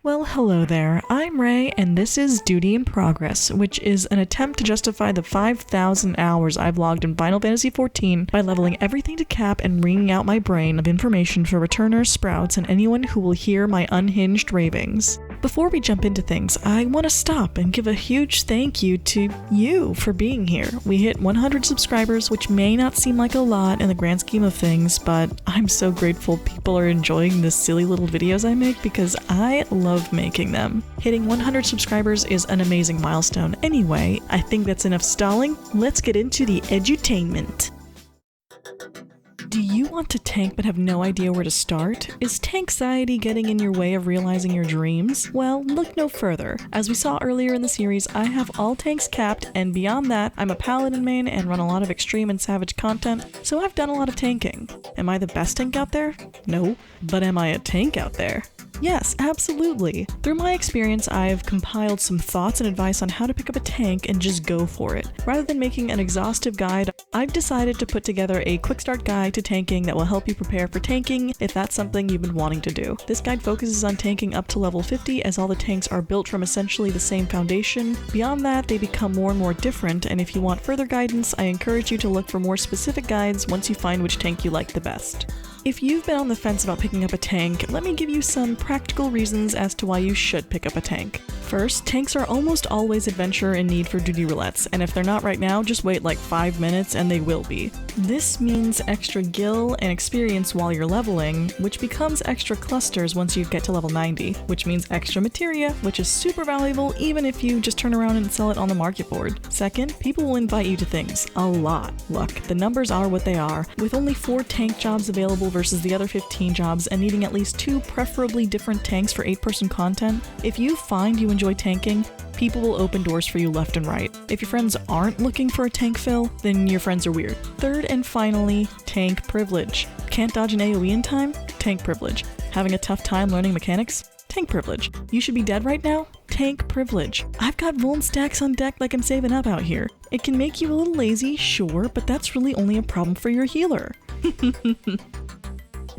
Well, hello there. I'm Ray, and this is Duty in Progress, which is an attempt to justify the 5,000 hours I've logged in Final Fantasy XIV by leveling everything to cap and wringing out my brain of information for returners, sprouts, and anyone who will hear my unhinged ravings. Before we jump into things, I want to stop and give a huge thank you to you for being here. We hit 100 subscribers, which may not seem like a lot in the grand scheme of things, but I'm so grateful people are enjoying the silly little videos I make because I love making them. Hitting 100 subscribers is an amazing milestone. Anyway, I think that's enough stalling. Let's get into the edutainment. Do you want to tank but have no idea where to start? Is tanxiety getting in your way of realizing your dreams? Well, look no further. As we saw earlier in the series, I have all tanks capped, and beyond that, I'm a paladin main and run a lot of extreme and savage content, so I've done a lot of tanking. Am I the best tank out there? No. But am I a tank out there? Yes, absolutely. Through my experience, I've compiled some thoughts and advice on how to pick up a tank and just go for it. Rather than making an exhaustive guide, I've decided to put together a quick start guide to tanking that will help you prepare for tanking if that's something you've been wanting to do. This guide focuses on tanking up to level 50 as all the tanks are built from essentially the same foundation. Beyond that, they become more and more different, and if you want further guidance, I encourage you to look for more specific guides once you find which tank you like the best. If you've been on the fence about picking up a tank, let me give you some practical reasons as to why you should pick up a tank. First, tanks are almost always adventure in need for duty roulettes, and if they're not right now, just wait like 5 minutes and they will be. This means extra gil and experience while you're leveling, which becomes extra clusters once you get to level 90, which means extra materia, which is super valuable even if you just turn around and sell it on the market board. Second, people will invite you to things. A lot. Look, the numbers are what they are. With only 4 tank jobs available versus the other 15 jobs and needing at least 2 preferably different tanks for 8-person content, if you find you enjoy tanking, people will open doors for you left and right. If your friends aren't looking for a tank fill, then your friends are weird. Third and finally, tank privilege. Can't dodge an AoE in time? Tank privilege. Having a tough time learning mechanics? Tank privilege. You should be dead right now? Tank privilege. I've got vuln stacks on deck like I'm saving up out here. It can make you a little lazy, sure, but that's really only a problem for your healer.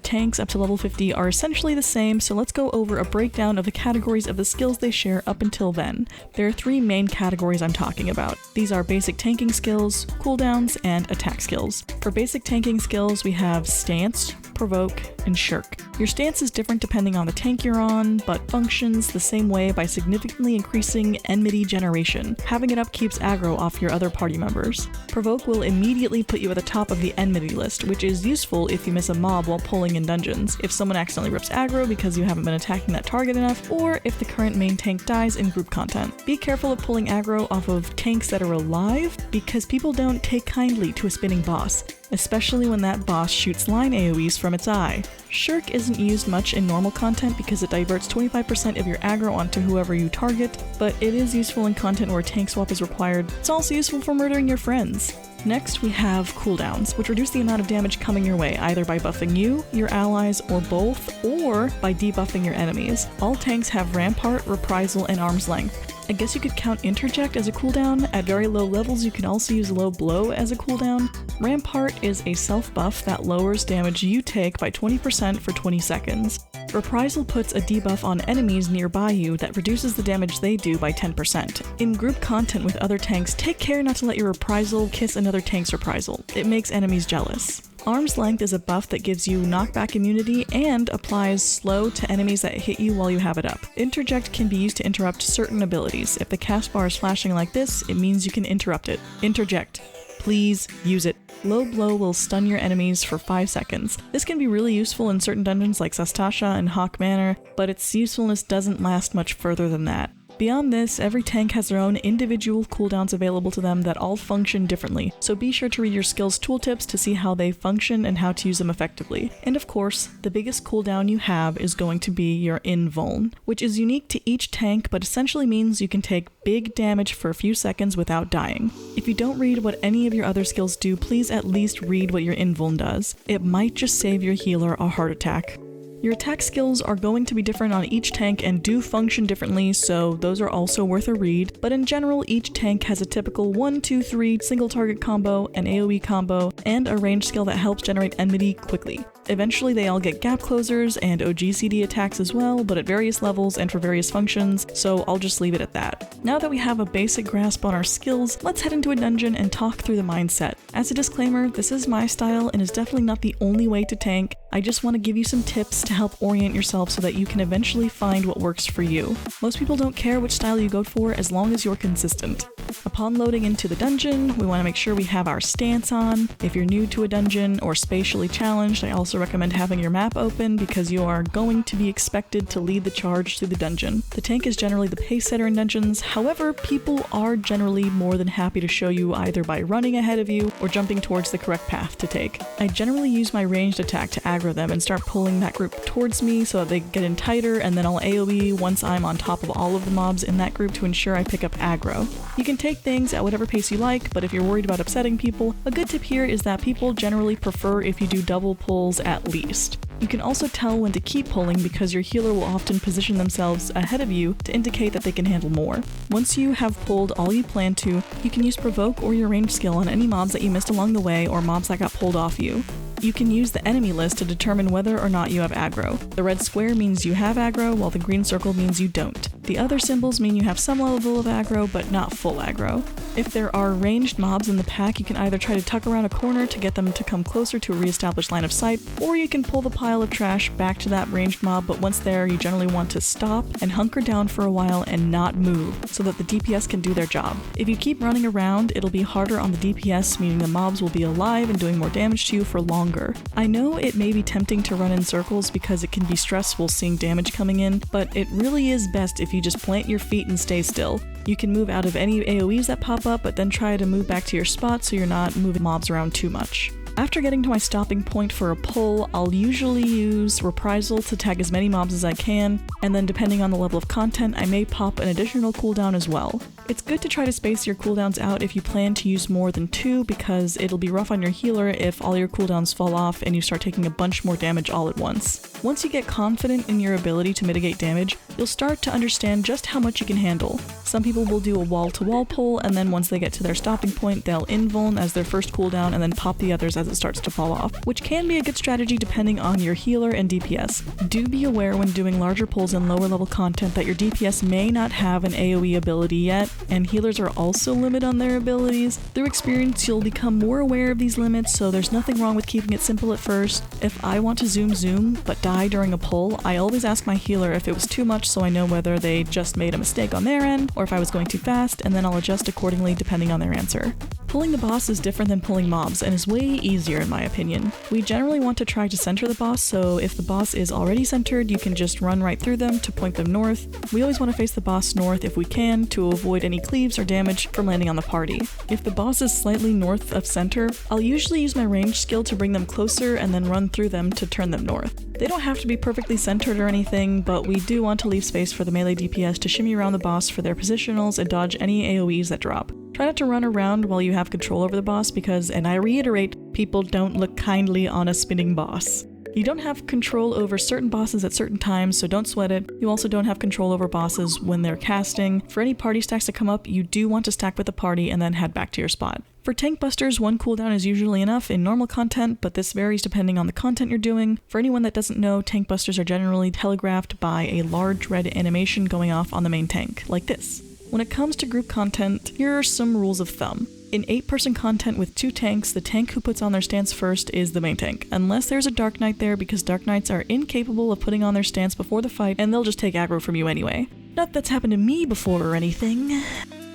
Tanks up to level 50 are essentially the same, so let's go over a breakdown of the categories of the skills they share up until then. There are 3 main categories I'm talking about. These are basic tanking skills, cooldowns, and attack skills. For basic tanking skills, we have Stance, Provoke, and Shirk. Your stance is different depending on the tank you're on, but functions the same way by significantly increasing enmity generation. Having it up keeps aggro off your other party members. Provoke will immediately put you at the top of the enmity list, which is useful if you miss a mob while pulling in dungeons, if someone accidentally rips aggro because you haven't been attacking that target enough, or if the current main tank dies in group content. Be careful of pulling aggro off of tanks that are alive, because people don't take kindly to a spinning boss, especially when that boss shoots line AoEs from its eye. Shirk isn't used much in normal content because it diverts 25% of your aggro onto whoever you target, but it is useful in content where tank swap is required. It's also useful for murdering your friends. Next, we have cooldowns, which reduce the amount of damage coming your way, either by buffing you, your allies, or both, or by debuffing your enemies. All tanks have Rampart, Reprisal, and Arm's Length. I guess you could count Interject as a cooldown. At very low levels, you can also use Low Blow as a cooldown. Rampart is a self-buff that lowers damage you take by 20% for 20 seconds. Reprisal puts a debuff on enemies nearby you that reduces the damage they do by 10%. In group content with other tanks, take care not to let your Reprisal kiss another tank's Reprisal. It makes enemies jealous. Arm's Length is a buff that gives you knockback immunity and applies slow to enemies that hit you while you have it up. Interject can be used to interrupt certain abilities. If the cast bar is flashing like this, it means you can interrupt it. Interject. Please use it. Low Blow will stun your enemies for 5 seconds. This can be really useful in certain dungeons like Sastasha and Hawk Manor, but its usefulness doesn't last much further than that. Beyond this, every tank has their own individual cooldowns available to them that all function differently, so be sure to read your skills tooltips to see how they function and how to use them effectively. And of course, the biggest cooldown you have is going to be your invuln, which is unique to each tank but essentially means you can take big damage for a few seconds without dying. If you don't read what any of your other skills do, please at least read what your invuln does. It might just save your healer a heart attack. Your attack skills are going to be different on each tank and do function differently, so those are also worth a read, but in general each tank has a typical 1-2-3 single target combo, an AoE combo, and a range skill that helps generate enmity quickly. Eventually they all get gap closers and OGCD attacks as well, but at various levels and for various functions, so I'll just leave it at that. Now that we have a basic grasp on our skills, let's head into a dungeon and talk through the mindset. As a disclaimer, this is my style and is definitely not the only way to tank. I just want to give you some tips to help orient yourself so that you can eventually find what works for you. Most people don't care which style you go for as long as you're consistent. Upon loading into the dungeon, we want to make sure we have our stance on. If you're new to a dungeon or spatially challenged, I also recommend having your map open because you are going to be expected to lead the charge through the dungeon. The tank is generally the pace setter in dungeons, however, people are generally more than happy to show you either by running ahead of you or jumping towards the correct path to take. I generally use my ranged attack to aggro them and start pulling that group towards me so that they get in tighter, and then I'll AoE once I'm on top of all of the mobs in that group to ensure I pick up aggro. You can take things at whatever pace you like, but if you're worried about upsetting people, a good tip here is that people generally prefer if you do double pulls at least. You can also tell when to keep pulling because your healer will often position themselves ahead of you to indicate that they can handle more. Once you have pulled all you plan to, you can use provoke or your range skill on any mobs that you missed along the way or mobs that got pulled off you. You can use the enemy list to determine whether or not you have aggro. The red square means you have aggro, while the green circle means you don't. The other symbols mean you have some level of aggro, but not full aggro. If there are ranged mobs in the pack, you can either try to tuck around a corner to get them to come closer to a re-established line of sight, or you can pull the pile of trash back to that ranged mob, but once there, you generally want to stop and hunker down for a while and not move, so that the DPS can do their job. If you keep running around, it'll be harder on the DPS, meaning the mobs will be alive and doing more damage to you for longer. I know it may be tempting to run in circles because it can be stressful seeing damage coming in, but it really is best if you just plant your feet and stay still. You can move out of any AoEs that pop up, but then try to move back to your spot so you're not moving mobs around too much. After getting to my stopping point for a pull, I'll usually use Reprisal to tag as many mobs as I can, and then depending on the level of content, I may pop an additional cooldown as well. It's good to try to space your cooldowns out if you plan to use more than 2 because it'll be rough on your healer if all your cooldowns fall off and you start taking a bunch more damage all at once. Once you get confident in your ability to mitigate damage, you'll start to understand just how much you can handle. Some people will do a wall-to-wall pull, and then once they get to their stopping point, they'll invuln as their first cooldown and then pop the others as it starts to fall off, which can be a good strategy depending on your healer and DPS. Do be aware when doing larger pulls and lower level content that your DPS may not have an AoE ability yet, and healers are also limited on their abilities. Through experience, you'll become more aware of these limits, so there's nothing wrong with keeping it simple at first. If I want to zoom but die during a pull, I always ask my healer if it was too much so I know whether they just made a mistake on their end or if I was going too fast, and then I'll adjust accordingly depending on their answer. Pulling the boss is different than pulling mobs and is way easier in my opinion. We generally want to try to center the boss, so if the boss is already centered, you can just run right through them to point them north. We always want to face the boss north if we can to avoid any cleaves or damage from landing on the party. If the boss is slightly north of center, I'll usually use my range skill to bring them closer and then run through them to turn them north. They don't have to be perfectly centered or anything, but we do want to leave space for the melee DPS to shimmy around the boss for their positionals and dodge any AoEs that drop. Try not to run around while you have control over the boss because, and I reiterate, people don't look kindly on a spinning boss. You don't have control over certain bosses at certain times, so don't sweat it. You also don't have control over bosses when they're casting. For any party stacks to come up, you do want to stack with the party and then head back to your spot. For tank busters, 1 cooldown is usually enough in normal content, but this varies depending on the content you're doing. For anyone that doesn't know, tank busters are generally telegraphed by a large red animation going off on the main tank, like this. When it comes to group content, here are some rules of thumb. In 8-person content with 2 tanks, the tank who puts on their stance first is the main tank, unless there's a Dark Knight there because Dark Knights are incapable of putting on their stance before the fight and they'll just take aggro from you anyway. Not that's happened to me before or anything.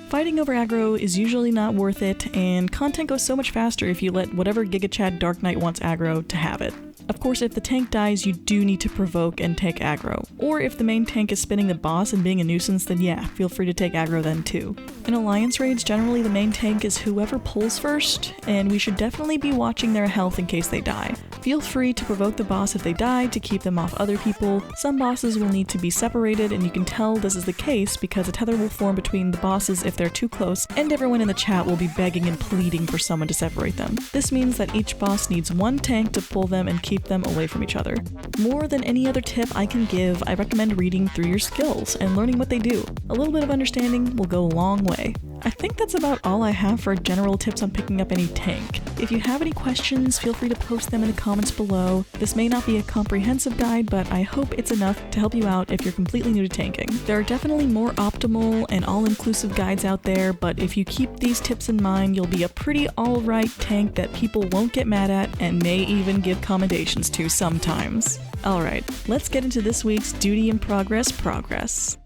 Fighting over aggro is usually not worth it, and content goes so much faster if you let whatever Giga Chad Dark Knight wants aggro to have it. Of course, if the tank dies, you do need to provoke and take aggro. Or if the main tank is spinning the boss and being a nuisance, then yeah, feel free to take aggro then too. In alliance raids, generally the main tank is whoever pulls first, and we should definitely be watching their health in case they die. Feel free to provoke the boss if they die to keep them off other people. Some bosses will need to be separated, and you can tell this is the case because a tether will form between the bosses if they're too close, and everyone in the chat will be begging and pleading for someone to separate them. This means that each boss needs 1 tank to pull them and keep them away from each other. More than any other tip I can give, I recommend reading through your skills and learning what they do. A little bit of understanding will go a long way. I think that's about all I have for general tips on picking up any tank. If you have any questions, feel free to post them in the comments below. This may not be a comprehensive guide, but I hope it's enough to help you out if you're completely new to tanking. There are definitely more optimal and all-inclusive guides out there, but if you keep these tips in mind, you'll be a pretty alright tank that people won't get mad at and may even give commendations to sometimes. Alright, let's get into this week's Duty in Progress.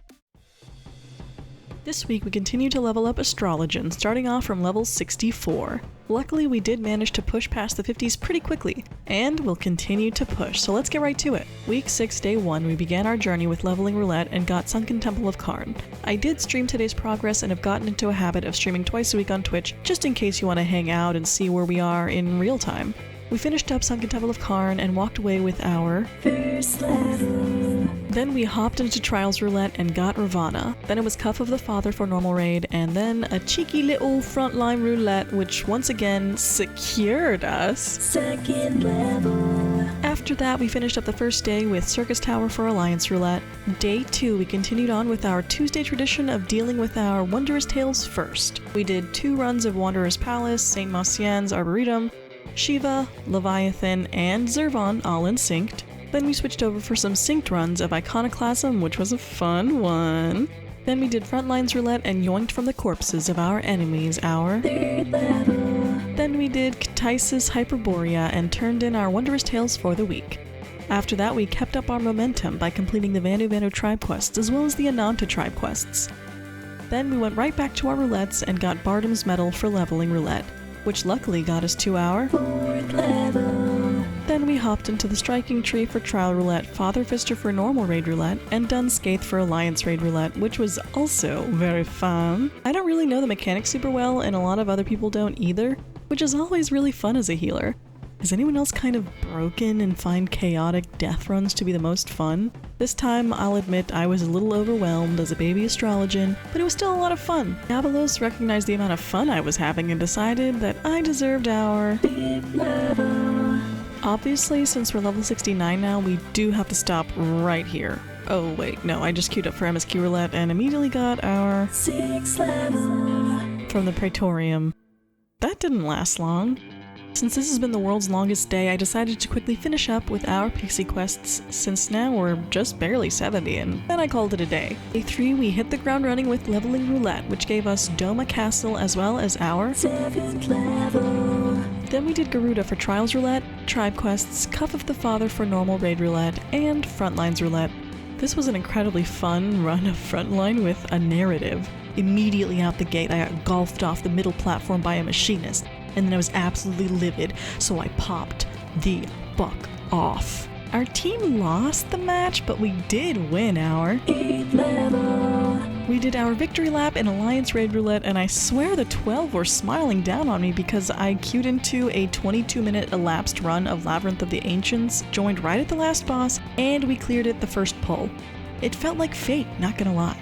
This week we continue to level up Astrologian, starting off from level 64. Luckily we did manage to push past the 50s pretty quickly, and we'll continue to push, so let's get right to it. Week 6, day 1, we began our journey with leveling roulette and got Sunken Temple of Karn. I did stream today's progress and have gotten into a habit of streaming twice a week on Twitch, just in case you want to hang out and see where we are in real time. We finished up Sunken Temple of Karn and walked away with our first level. Then we hopped into Trials Roulette and got Ravana. Then it was Cuff of the Father for normal raid, and then a cheeky little frontline roulette which once again secured us second level. After that we finished up the first day with Circus Tower for Alliance Roulette. Day 2 we continued on with our Tuesday tradition of dealing with our Wondrous Tales first. We did 2 runs of Wanderer's Palace, St. Marcien's Arboretum, Shiva, Leviathan, and Zervon all in synced. Then we switched over for some synced runs of Iconoclasm, which was a fun one. Then we did Frontlines Roulette and yoinked from the corpses of our enemies our third level. Then we did Ktisis Hyperborea and turned in our Wondrous Tales for the week. After that we kept up our momentum by completing the Vanu Vanu tribe quests as well as the Ananta tribe quests. Then we went right back to our roulettes and got Bardam's Medal for leveling roulette, which luckily got us to our fourth level. Then we hopped into the Striking Tree for Trial Roulette, Father Fister for normal raid roulette, and Dun Skaith for Alliance raid roulette, which was also very fun. I don't really know the mechanics super well, and a lot of other people don't either, which is always really fun as a healer. Is anyone else kind of broken and find chaotic death runs to be the most fun? This time, I'll admit I was a little overwhelmed as a baby astrologian, but it was still a lot of fun. Diabolos recognized the amount of fun I was having and decided that I deserved our fifth level. Obviously, since we're level 69 now, we do have to stop right here. Oh wait, no, I just queued up for MSQ Roulette and immediately got our 6th level from the Praetorium. That didn't last long. Since this has been the world's longest day, I decided to quickly finish up with our pixie quests, since now we're just barely 70, and then I called it a day. Day 3 we hit the ground running with leveling roulette, which gave us Doma Castle as well as our 7th level. Then we did Garuda for Trials Roulette, Tribe Quests, Cuff of the Father for normal raid roulette, and Frontlines Roulette. This was an incredibly fun run of Frontline with a narrative. Immediately out the gate I got golfed off the middle platform by a machinist, and then I was absolutely livid, so I popped the fuck off. Our team lost the match, but we did win our 8th level. We did our victory lap in Alliance Raid Roulette, and I swear the 12 were smiling down on me because I queued into a 22-minute elapsed run of Labyrinth of the Ancients, joined right at the last boss, and we cleared it the first pull. It felt like fate, not gonna lie.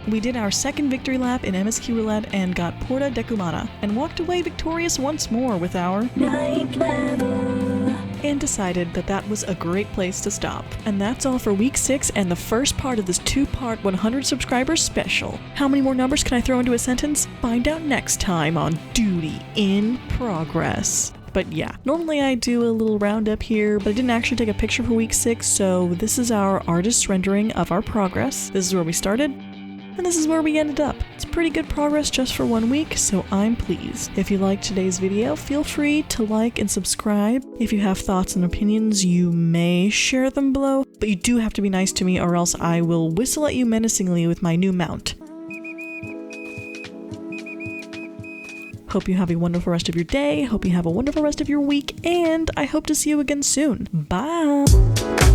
We did our second victory lap in MSQ Roulette and got Porta Decumana, and walked away victorious once more with our 9th level. And decided that that was a great place to stop. And that's all for week 6 and the first part of this 2-part 100 subscribers special. How many more numbers can I throw into a sentence? Find out next time on Duty in Progress. But yeah, normally I do a little roundup here, but I didn't actually take a picture for week 6, so this is our artist's rendering of our progress. This is where we started, and this is where we ended up. It's pretty good progress just for 1 week, so I'm pleased. If you liked today's video, feel free to like and subscribe. If you have thoughts and opinions, you may share them below, but you do have to be nice to me or else I will whistle at you menacingly with my new mount. Hope you have a wonderful rest of your day, hope you have a wonderful rest of your week, and I hope to see you again soon. Bye!